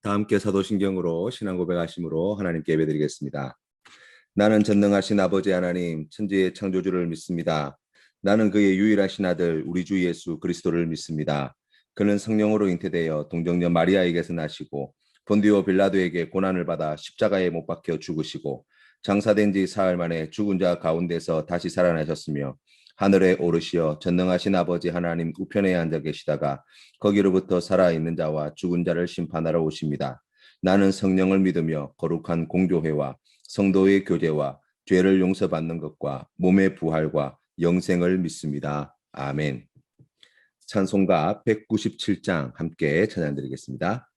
다 함께 사도신경으로 신앙 고백하심으로 하나님께 예배드리겠습니다. 나는 전능하신 아버지 하나님, 천지의 창조주를 믿습니다. 나는 그의 유일하신 아들 우리 주 예수 그리스도를 믿습니다. 그는 성령으로 잉태되어 동정녀 마리아에게서 나시고 본디오 빌라도에게 고난을 받아 십자가에 못 박혀 죽으시고 장사된 지 사흘 만에 죽은 자 가운데서 다시 살아나셨으며 하늘에 오르시어 전능하신 아버지 하나님 우편에 앉아 계시다가 거기로부터 살아있는 자와 죽은 자를 심판하러 오십니다. 나는 성령을 믿으며 거룩한 공교회와 성도의 교제와 죄를 용서받는 것과 몸의 부활과 영생을 믿습니다. 아멘. 찬송가 197장 함께 찬양드리겠습니다.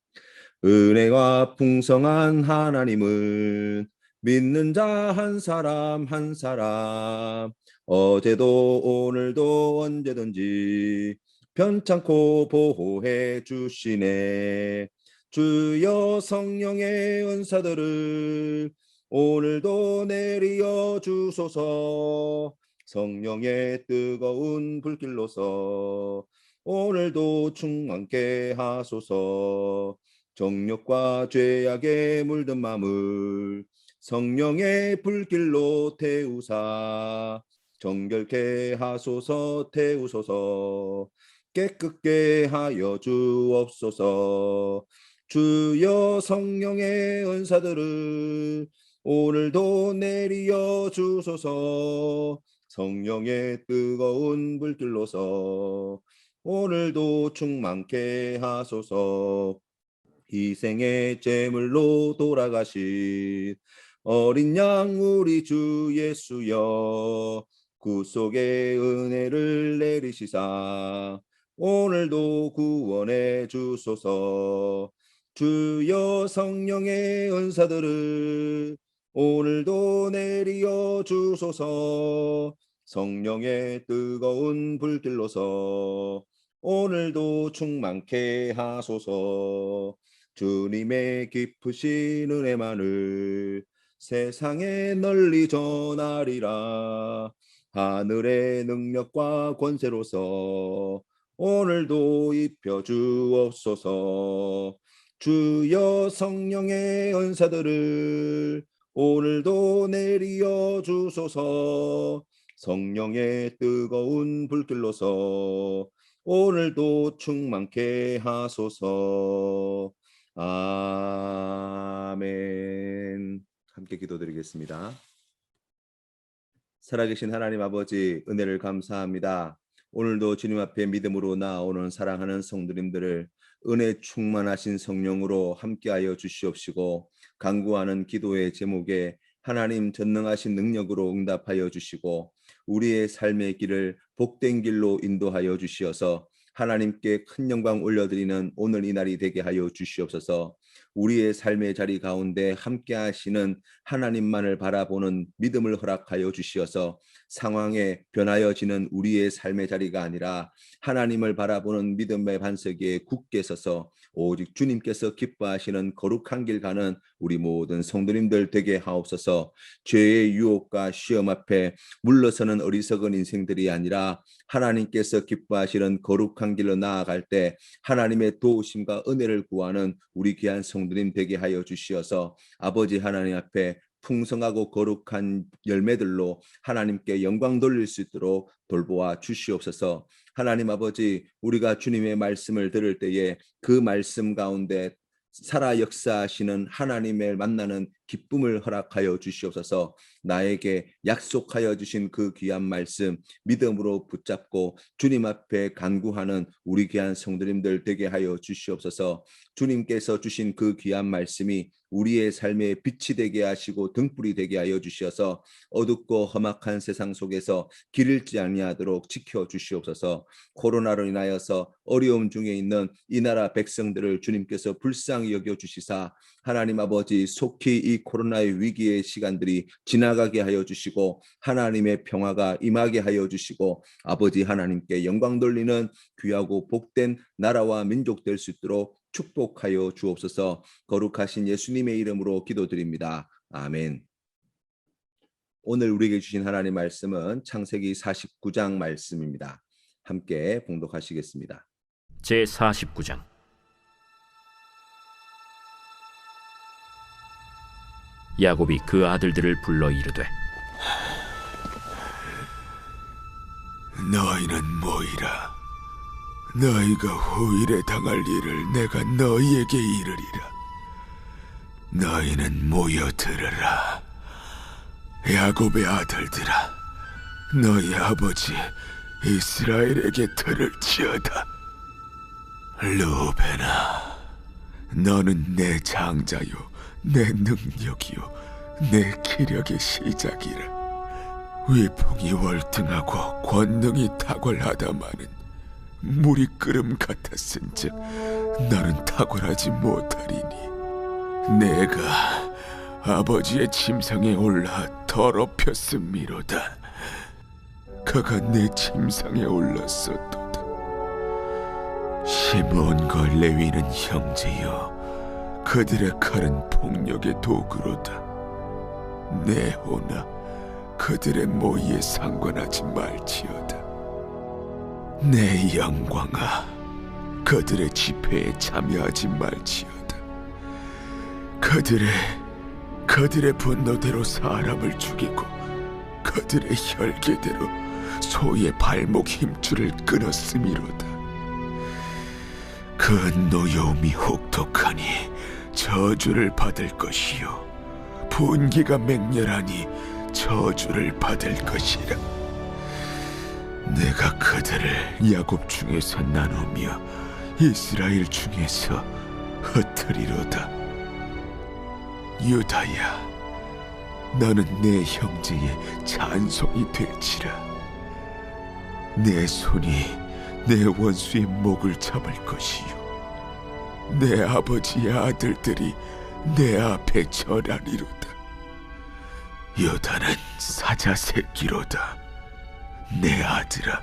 은혜가 풍성한 하나님은 믿는 자 한 사람 한 사람 어제도 오늘도 언제든지 편찮고 보호해 주시네. 주여 성령의 은사들을 오늘도 내리어 주소서. 성령의 뜨거운 불길로서 오늘도 충만케 하소서. 정욕과 죄악에 물든 마음을 성령의 불길로 태우사 정결케 하소서. 태우소서. 깨끗게 하여 주옵소서. 주여 성령의 은사들을 오늘도 내리어 주소서. 성령의 뜨거운 불길로서 오늘도 충만케 하소서. 희생의 제물로 돌아가신 어린 양 우리 주 예수여, 구속의 은혜를 내리시사 오늘도 구원해 주소서. 주여 성령의 은사들을 오늘도 내리어 주소서. 성령의 뜨거운 불길로서 오늘도 충만케 하소서. 주님의 깊으신 은혜만을 세상에 널리 전하리라. 하늘의 능력과 권세로서 오늘도 입혀 주옵소서. 주여 성령의 은사들을 오늘도 내리어 주소서. 성령의 뜨거운 불길로서 오늘도 충만케 하소서. 아멘. 함께 기도드리겠습니다. 살아계신 하나님 아버지, 은혜를 감사합니다. 오늘도 주님 앞에 믿음으로 나아오는 사랑하는 성도님들을 은혜 충만하신 성령으로 함께하여 주시옵시고, 간구하는 기도의 제목에 하나님 전능하신 능력으로 응답하여 주시고 우리의 삶의 길을 복된 길로 인도하여 주시어서 하나님께 큰 영광 올려드리는 오늘 이 날이 되게 하여 주시옵소서. 우리의 삶의 자리 가운데 함께 하시는 하나님만을 바라보는 믿음을 허락하여 주시어서 상황에 변하여지는 우리의 삶의 자리가 아니라 하나님을 바라보는 믿음의 반석 위에 굳게 서서 오직 주님께서 기뻐하시는 거룩한 길 가는 우리 모든 성도님들 되게 하옵소서. 죄의 유혹과 시험 앞에 물러서는 어리석은 인생들이 아니라 하나님께서 기뻐하시는 거룩한 길로 나아갈 때 하나님의 도우심과 은혜를 구하는 우리 귀한 성도님 되게 하여 주시어서 아버지 하나님 앞에 풍성하고 거룩한 열매들로 하나님께 영광 돌릴 수 있도록 돌보아 주시옵소서. 하나님 아버지, 우리가 주님의 말씀을 들을 때에 그 말씀 가운데 살아 역사하시는 하나님을 만나는 기쁨을 허락하여 주시옵소서. 나에게 약속하여 주신 그 귀한 말씀 믿음으로 붙잡고 주님 앞에 간구하는 우리 귀한 성도님들 되게 하여 주시옵소서. 주님께서 주신 그 귀한 말씀이 우리의 삶에 빛이 되게 하시고 등불이 되게 하여 주시어서 어둡고 험악한 세상 속에서 길 잃지 아니하도록 지켜 주시옵소서. 코로나로 인하여서 어려움 중에 있는 이 나라 백성들을 주님께서 불쌍히 여겨 주시사 하나님 아버지 속히 이 코로나의 위기의 시간들이 지나가게 하여 주시고 하나님의 평화가 임하게 하여 주시고 아버지 하나님께 영광 돌리는 귀하고 복된 나라와 민족 될 수 있도록 축복하여 주옵소서. 거룩하신 예수님의 이름으로 기도드립니다. 아멘. 오늘 우리에게 주신 하나님 말씀은 창세기 49장 말씀입니다. 함께 봉독하시겠습니다. 제49장. 야곱이 그 아들들을 불러 이르되 너희는 모이라. 너희가 후일에 당할 일을 내가 너희에게 이르리라. 너희는 모여 들으라. 야곱의 아들들아, 너희 아버지 이스라엘에게 들을지어다. 루벤아, 너는 내 장자요 내 능력이요 내 기력의 시작이라. 위풍이 월등하고 권능이 탁월하다마는 물이 끓음 같았은즉 너는 탁월하지 못하리니, 내가 아버지의 침상에 올라 더럽혔음이로다. 그가 내 침상에 올랐었도다. 시므온과 레위는 형제여, 그들의 칼은 폭력의 도구로다. 네호나, 그들의 모의에 상관하지 말지어다. 내 영광아, 그들의 집회에 참여하지 말지어다. 그들의 분노대로 사람을 죽이고 그들의 혈기대로 소의 발목 힘줄을 끊었음이로다. 그 노여움이 혹독하니 저주를 받을 것이요 분기가 맹렬하니 저주를 받을 것이라. 내가 그들을 야곱 중에서 나누며 이스라엘 중에서 흩으리로다. 유다야, 너는 내 형제의 찬송이 될지라. 내 손이 내 원수의 목을 잡을 것이요 내 아버지의 아들들이 내 앞에 절하리로다. 유다는 사자 새끼로다. 내 아들아,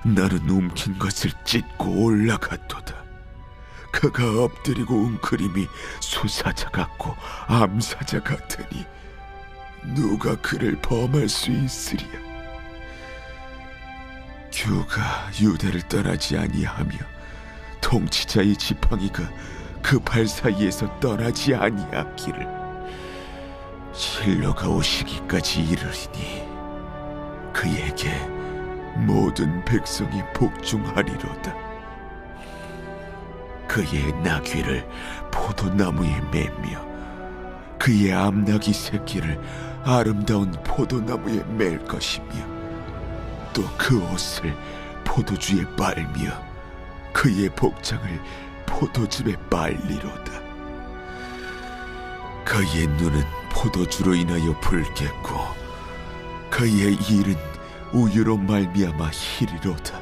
너는 움킨 것을 찢고 올라갔도다. 그가 엎드리고 웅크림이 수사자 같고 암사자 같으니 누가 그를 범할 수 있으랴. 규가 유대를 떠나지 아니하며 통치자의 지팡이가 그 발 사이에서 떠나지 아니하기를 실로가 오시기까지 이르리니 그에게 모든 백성이 복종하리로다. 그의 나귀를 포도나무에 매며 그의 암나귀 새끼를 아름다운 포도나무에 맬 것이며 또 그 옷을 포도주에 빨며 그의 복장을 포도즙에 빨리로다. 그의 눈은 포도주로 인하여 붉겠고 그의 일은 우유로 말미암아 희리로다.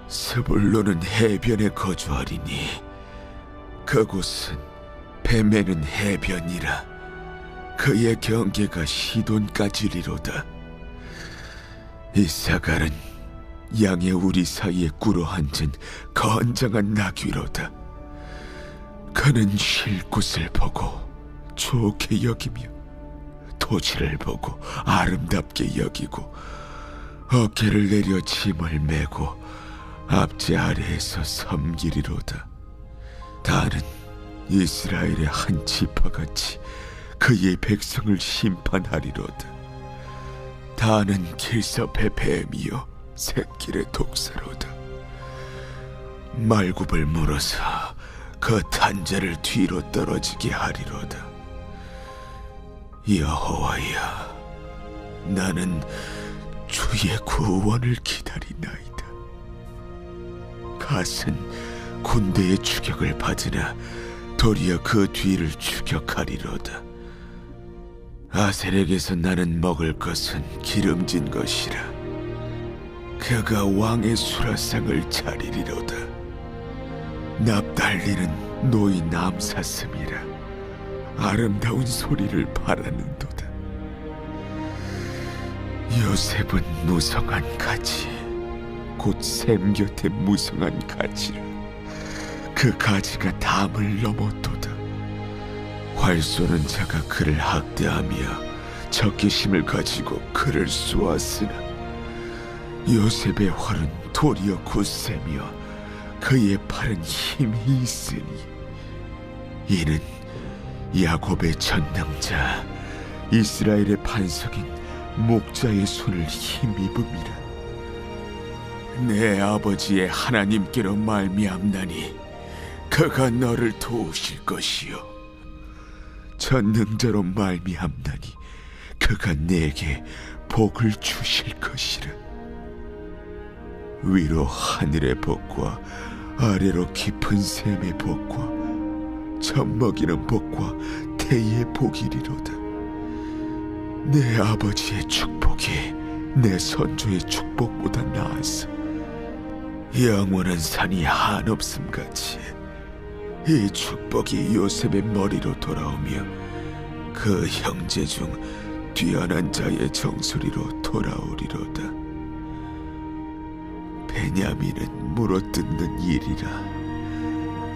스불론은 해변에 거주하리니 그곳은 뱀에는 해변이라. 그의 경계가 시돈까지리로다. 이사갈은 양의 우리 사이에 꿇어 앉은 건장한 나귀로다. 그는 쉴 곳을 보고 좋게 여기며 토지를 보고 아름답게 여기고 어깨를 내려 짐을 메고 앞제 아래에서 섬기리로다. 다는 이스라엘의 한 지파같이 그의 백성을 심판하리로다. 다는 길섭의 뱀이요 샛길의 독사로다. 말굽을 물어서 그 탄자를 뒤로 떨어지게 하리로다. 여호와야, 나는 주의 구원을 기다리나이다. 갓은 군대의 추격을 받으나 도리어 그 뒤를 추격하리로다. 아셀에게서 나는 먹을 것은 기름진 것이라. 그가 왕의 수라상을 차리리로다. 납달리는 노인 암사슴이라. 아름다운 소리를 바라는도다. 요셉은 무성한 가지, 곧 샘 곁에 무성한 가지라. 그 가지가 담을 넘었도다. 활 쏘는 자가 그를 학대하며 적개심을 가지고 그를 쏘았으나 요셉의 활은 도리어 굳세며 그의 팔은 힘이 있으니 이는 야곱의 전능자 이스라엘의 반석인 목자의 손을 힘입음이라. 내 아버지의 하나님께로 말미암나니 그가 너를 도우실 것이요 전능자로 말미암나니 그가 내게 복을 주실 것이라. 위로 하늘의 복과 아래로 깊은 샘의 복과 젖먹이는 복과 태의 복이리로다. 내 아버지의 축복이 내 선조의 축복보다 나아서 영원한 산이 한없음같이 이 축복이 요셉의 머리로 돌아오며 그 형제 중 뛰어난 자의 정수리로 돌아오리로다. 베냐민은 물어뜯는 일이라.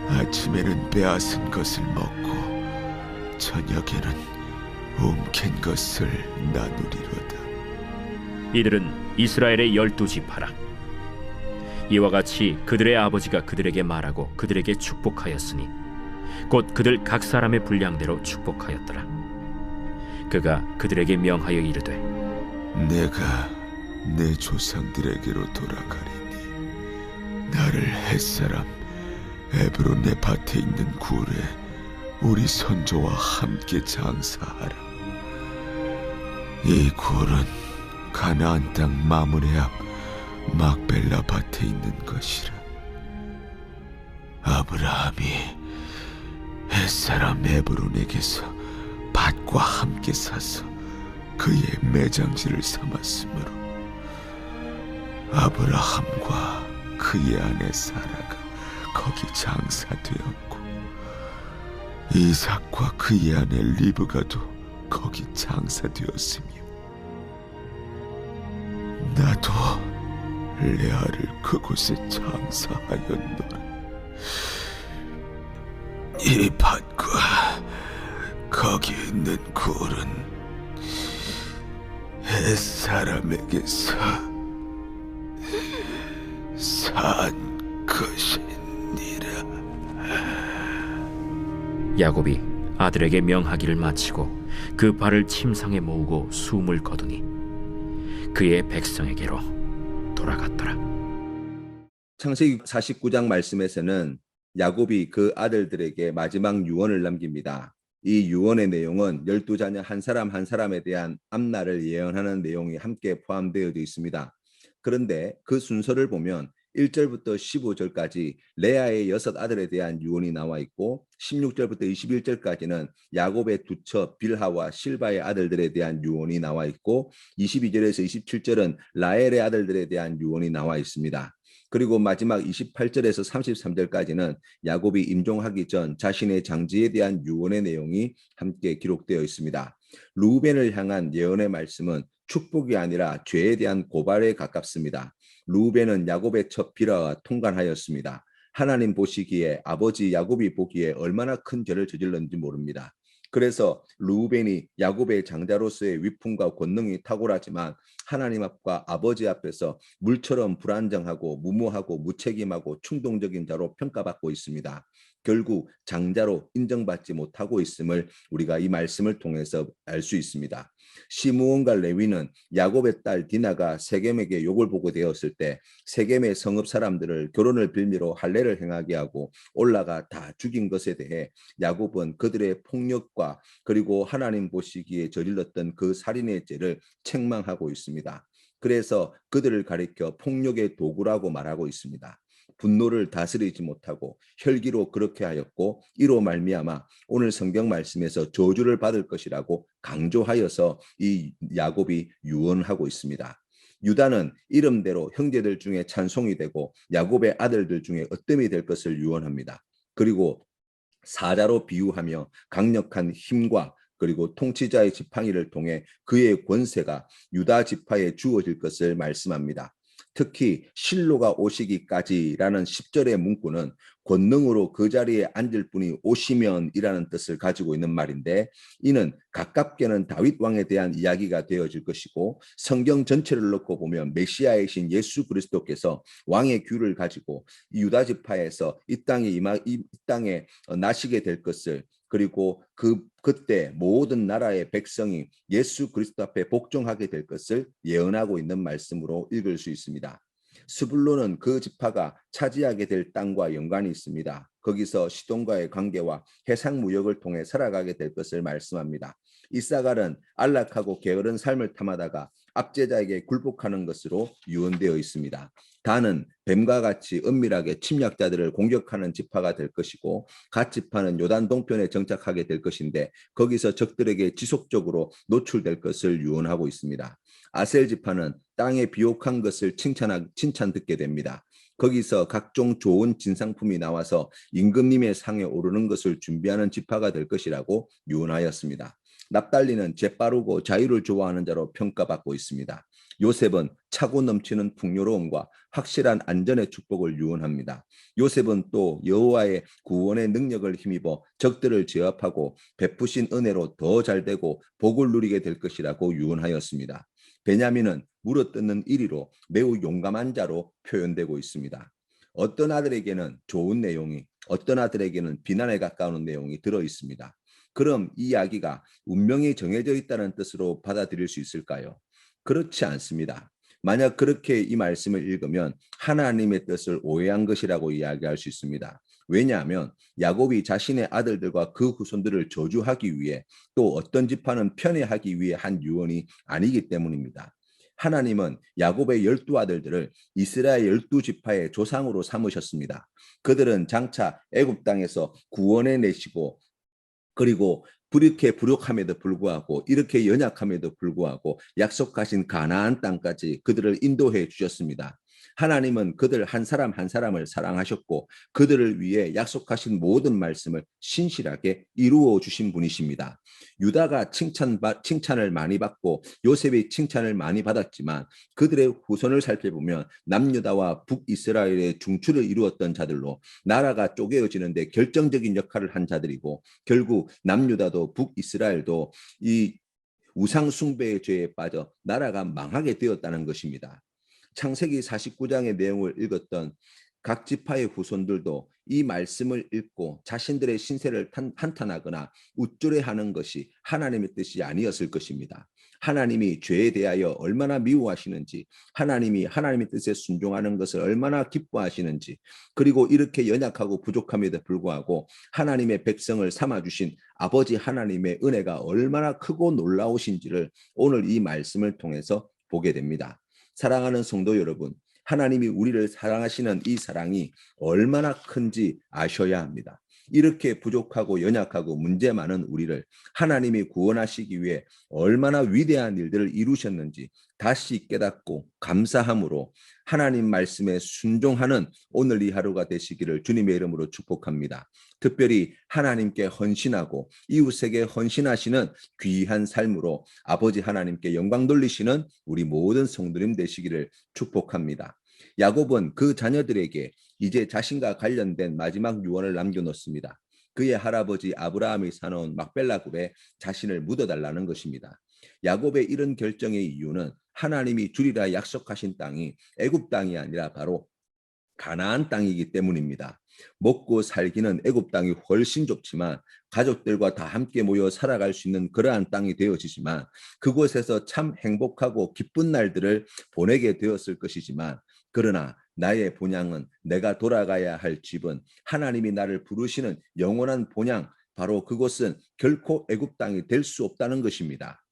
아침에는 빼앗은 것을 먹고 저녁에는 움킨 것을 나누리로다. 이들은 이스라엘의 12지파라. 이와 같이 그들의 아버지가 그들에게 말하고 그들에게 축복하였으니 곧 그들 각 사람의 분량대로 축복하였더라. 그가 그들에게 명하여 이르되 내가 내 조상들에게로 돌아가리니 나를 햇사람 에브론의 밭에 있는 굴에 우리 선조와 함께 장사하라. 이 굴은 가나안 땅 마므레 앞 막벨라 밭에 있는 것이라. 아브라함이 햇사람 에브론에게서 밭과 함께 사서 그의 매장지를 삼았으므로 아브라함과 그의 아내 사라가 거기 장사되었고 이삭과 그의 아내 리브가도 거기 장사되었으며 나도 레아를 그곳에 장사하였노라. 이 밭과 거기 있는 굴은 햇사람에게서 산 것이니라. 야곱이 아들에게 명하기를 마치고 그 발을 침상에 모으고 숨을 거두니 그의 백성에게로 돌아갔더라. 창세기 49장 말씀에서는 야곱이 그 아들들에게 마지막 유언을 남깁니다. 이 유언의 내용은 12자녀 한 사람 한 사람에 대한 앞날을 예언하는 내용이 함께 포함되어 있습니다. 그런데 그 순서를 보면 1절부터 15절까지 레아의 6 아들에 대한 유언이 나와 있고 16절부터 21절까지는 야곱의 두 처 빌하와 실바의 아들들에 대한 유언이 나와 있고 22절에서 27절은 라헬의 아들들에 대한 유언이 나와 있습니다. 그리고 마지막 28절에서 33절까지는 야곱이 임종하기 전 자신의 장지에 대한 유언의 내용이 함께 기록되어 있습니다. 루벤을 향한 예언의 말씀은 축복이 아니라 죄에 대한 고발에 가깝습니다. 루벤은 야곱의 첫 빌하와 통관하였습니다. 하나님 보시기에 아버지 야곱이 보기에 얼마나 큰 죄를 저질렀는지 모릅니다. 그래서 루벤이 야곱의 장자로서의 위품과 권능이 탁월하지만 하나님 앞과 아버지 앞에서 물처럼 불안정하고 무모하고 무책임하고 충동적인 자로 평가받고 있습니다. 결국 장자로 인정받지 못하고 있음을 우리가 이 말씀을 통해서 알 수 있습니다. 시므온과 레위는 야곱의 딸 디나가 세겜에게 욕을 보고 되었을 때 세겜의 성읍 사람들을 결혼을 빌미로 할례를 행하게 하고 올라가 다 죽인 것에 대해 야곱은 그들의 폭력과 그리고 하나님 보시기에 저질렀던 그 살인의 죄를 책망하고 있습니다. 그래서 그들을 가리켜 폭력의 도구라고 말하고 있습니다. 분노를 다스리지 못하고 혈기로 그렇게 하였고 이로 말미암아 오늘 성경 말씀에서 저주를 받을 것이라고 강조하여서 이 야곱이 유언하고 있습니다. 유다는 이름대로 형제들 중에 찬송이 되고 야곱의 아들들 중에 으뜸이 될 것을 유언합니다. 그리고 사자로 비유하며 강력한 힘과 그리고 통치자의 지팡이를 통해 그의 권세가 유다 지파에 주어질 것을 말씀합니다. 특히 실로가 오시기까지라는 10절의 문구는 권능으로 그 자리에 앉을 분이 오시면이라는 뜻을 가지고 있는 말인데, 이는 가깝게는 다윗 왕에 대한 이야기가 되어질 것이고, 성경 전체를 놓고 보면 메시아이신 예수 그리스도께서 왕의 규를 가지고 유다 지파에서 이 땅에 나시게 될 것을, 그리고 그때 모든 나라의 백성이 예수 그리스도 앞에 복종하게 될 것을 예언하고 있는 말씀으로 읽을 수 있습니다. 스불론은 그 지파가 차지하게 될 땅과 연관이 있습니다. 거기서 시돈과의 관계와 해상 무역을 통해 살아가게 될 것을 말씀합니다. 이사갈은 안락하고 게으른 삶을 탐하다가 압제자에게 굴복하는 것으로 유언되어 있습니다. 단은 뱀과 같이 은밀하게 침략자들을 공격하는 지파가 될 것이고, 갓 지파는 요단 동편에 정착하게 될 것인데 거기서 적들에게 지속적으로 노출될 것을 유언하고 있습니다. 아셀 지파는 땅에 비옥한 것을 칭찬 듣게 됩니다. 거기서 각종 좋은 진상품이 나와서 임금님의 상에 오르는 것을 준비하는 지파가 될 것이라고 유언하였습니다. 납달리는 재빠르고 자유를 좋아하는 자로 평가받고 있습니다. 요셉은 차고 넘치는 풍요로움과 확실한 안전의 축복을 유언합니다. 요셉은 또 여호와의 구원의 능력을 힘입어 적들을 제압하고 베푸신 은혜로 더 잘되고 복을 누리게 될 것이라고 유언하였습니다. 베냐민은 물어뜯는 이리로 매우 용감한 자로 표현되고 있습니다. 어떤 아들에게는 좋은 내용이, 어떤 아들에게는 비난에 가까운 내용이 들어 있습니다. 그럼 이 이야기가 운명이 정해져 있다는 뜻으로 받아들일 수 있을까요? 그렇지 않습니다. 만약 그렇게 이 말씀을 읽으면 하나님의 뜻을 오해한 것이라고 이야기할 수 있습니다. 왜냐하면 야곱이 자신의 아들들과 그 후손들을 저주하기 위해, 또 어떤 지파는 편애하기 위해 한 유언이 아니기 때문입니다. 하나님은 야곱의 12아들들을 이스라엘 12지파의 조상으로 삼으셨습니다. 그들은 장차 애굽 땅에서 구원해 내시고, 그리고 이렇게 부족함에도 불구하고, 이렇게 연약함에도 불구하고 약속하신 가나안 땅까지 그들을 인도해 주셨습니다. 하나님은 그들 한 사람 한 사람을 사랑하셨고 그들을 위해 약속하신 모든 말씀을 신실하게 이루어 주신 분이십니다. 유다가 칭찬을 많이 받고 요셉이 칭찬을 많이 받았지만 그들의 후손을 살펴보면 남유다와 북이스라엘의 중추를 이루었던 자들로 나라가 쪼개어지는데 결정적인 역할을 한 자들이고, 결국 남유다도 북이스라엘도 이 우상 숭배의 죄에 빠져 나라가 망하게 되었다는 것입니다. 창세기 49장의 내용을 읽었던 각 지파의 후손들도 이 말씀을 읽고 자신들의 신세를 한탄하거나 우쭐해하는 것이 하나님의 뜻이 아니었을 것입니다. 하나님이 죄에 대하여 얼마나 미워하시는지, 하나님이 하나님의 뜻에 순종하는 것을 얼마나 기뻐하시는지, 그리고 이렇게 연약하고 부족함에도 불구하고 하나님의 백성을 삼아주신 아버지 하나님의 은혜가 얼마나 크고 놀라우신지를 오늘 이 말씀을 통해서 보게 됩니다. 사랑하는 성도 여러분, 하나님이 우리를 사랑하시는 이 사랑이 얼마나 큰지 아셔야 합니다. 이렇게 부족하고 연약하고 문제 많은 우리를 하나님이 구원하시기 위해 얼마나 위대한 일들을 이루셨는지 다시 깨닫고 감사함으로 하나님 말씀에 순종하는 오늘 이 하루가 되시기를 주님의 이름으로 축복합니다. 특별히 하나님께 헌신하고 이웃에게 헌신하시는 귀한 삶으로 아버지 하나님께 영광 돌리시는 우리 모든 성도님 되시기를 축복합니다. 야곱은 그 자녀들에게 이제 자신과 관련된 마지막 유언을 남겨놓습니다. 그의 할아버지 아브라함이 사놓은 막벨라 굴에 자신을 묻어달라는 것입니다. 야곱의 이런 결정의 이유는 하나님이 주리라 약속하신 땅이 애굽 땅이 아니라 바로 가나안 땅이기 때문입니다. 먹고 살기는 애굽 땅이 훨씬 좋지만 가족들과 다 함께 모여 살아갈 수 있는 그러한 땅이 되어지지만 그곳에서 참 행복하고 기쁜 날들을 보내게 되었을 것이지만, 그러나 나의 본향은, 내가 돌아가야 할 집은, 하나님이 나를 부르시는 영원한 본향, 바로 그곳은 결코 애굽 땅이 될 수 없다는 것입니다.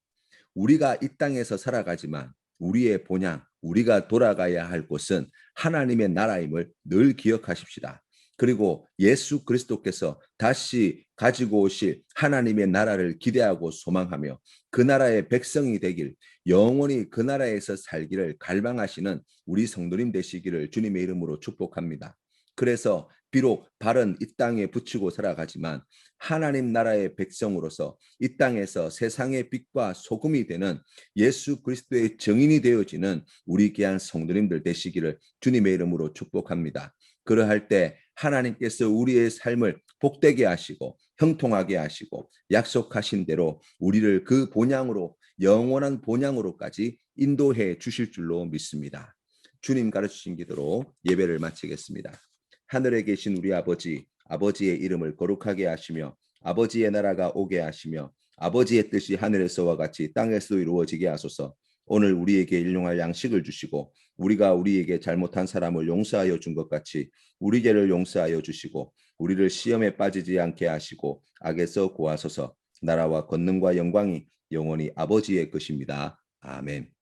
우리가 이 땅에서 살아가지만 우리의 본향, 우리가 돌아가야 할 곳은 하나님의 나라임을 늘 기억하십시다. 그리고 예수 그리스도께서 다시 가지고 오실 하나님의 나라를 기대하고 소망하며 그 나라의 백성이 되길, 영원히 그 나라에서 살기를 갈망하시는 우리 성도님 되시기를 주님의 이름으로 축복합니다. 그래서 비록 발은 이 땅에 붙이고 살아가지만 하나님 나라의 백성으로서 이 땅에서 세상의 빛과 소금이 되는 예수 그리스도의 증인이 되어지는 우리 귀한 성도님들 되시기를 주님의 이름으로 축복합니다. 그러할 때 하나님께서 우리의 삶을 복되게 하시고 형통하게 하시고 약속하신 대로 우리를 그 본향으로, 영원한 본향으로까지 인도해 주실 줄로 믿습니다. 주님 가르치신 기도로 예배를 마치겠습니다. 하늘에 계신 우리 아버지, 아버지의 이름을 거룩하게 하시며 아버지의 나라가 오게 하시며 아버지의 뜻이 하늘에서와 같이 땅에서도 이루어지게 하소서. 오늘 우리에게 일용할 양식을 주시고 우리가 우리에게 잘못한 사람을 용서하여 준 것 같이 우리 죄를 용서하여 주시고 우리를 시험에 빠지지 않게 하시고 악에서 구하소서. 나라와 권능과 영광이 영원히 아버지의 것입니다. 아멘.